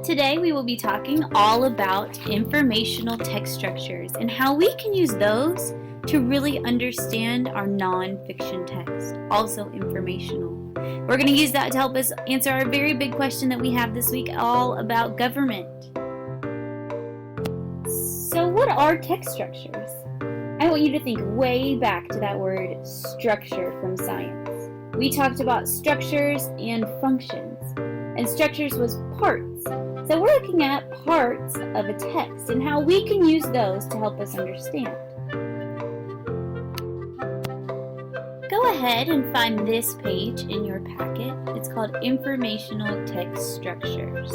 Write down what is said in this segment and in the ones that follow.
Today we will be talking all about informational text structures and how we can use those to really understand our non-fiction text, also informational. We're going to use that to help us answer our very big question that we have this week, all about government. So what are text structures? I want you to think way back to that word structure from science. We talked about structures and functions, and structures was parts. So we're looking at parts of a text and how we can use those to help us understand. Go ahead and find this page in your packet. It's called Informational Text Structures.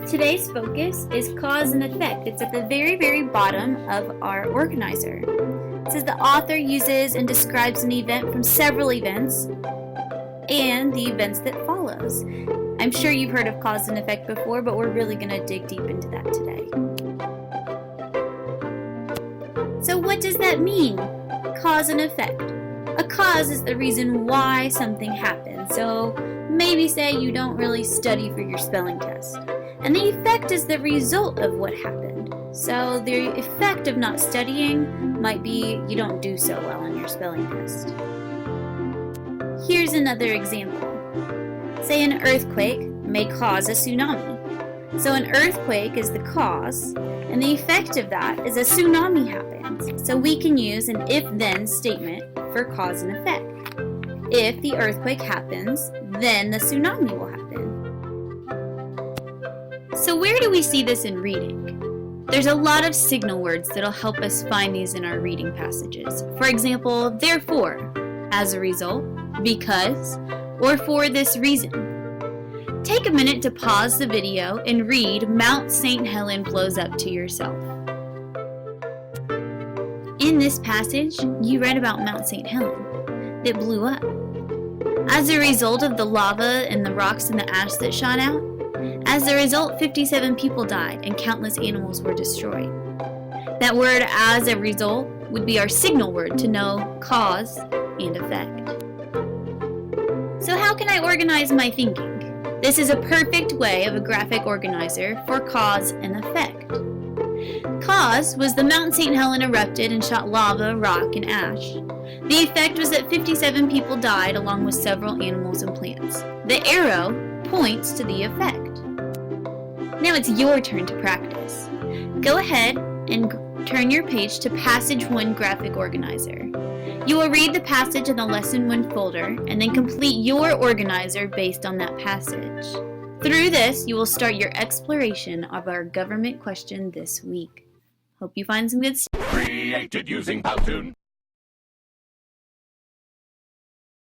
Today's focus is cause and effect. It's at the very bottom of our organizer. It says the author uses and describes an event from several events and the events that follows. I'm sure you've heard of cause and effect before, but we're really going to dig deep into that today. So what does that mean? Cause and effect. A cause is the reason why something happens. So maybe say you don't really study for your spelling test. And the effect is the result of what happened. So the effect of not studying might be you don't do so well on your spelling test. Here's another example. Say an earthquake may cause a tsunami. So an earthquake is the cause, and the effect of that is a tsunami happens. So we can use an if-then statement for cause and effect. If the earthquake happens, then the tsunami will happen. So where do we see this in reading? There's a lot of signal words that'll help us find these in our reading passages. For example, therefore, as a result, because, or for this reason. Take a minute to pause the video and read Mount St. Helen blows up to yourself. In this passage, you read about Mount St. Helen that blew up. As a result of the lava and the rocks and the ash that shot out, as a result, 57 people died and countless animals were destroyed. That word as a result would be our signal word to know cause and effect. So how can I organize my thinking? This is a perfect way of a graphic organizer for cause and effect. Cause was the Mount St. Helen erupted and shot lava, rock, and ash. The effect was that 57 people died along with several animals and plants. The arrow points to the effect. Now it's your turn to practice. Go ahead and turn your page to Passage 1 Graphic Organizer. You will read the passage in the Lesson 1 folder and then complete your organizer based on that passage. Through this, you will start your exploration of our government question this week. Hope you find some good stuff. Created using Powtoon.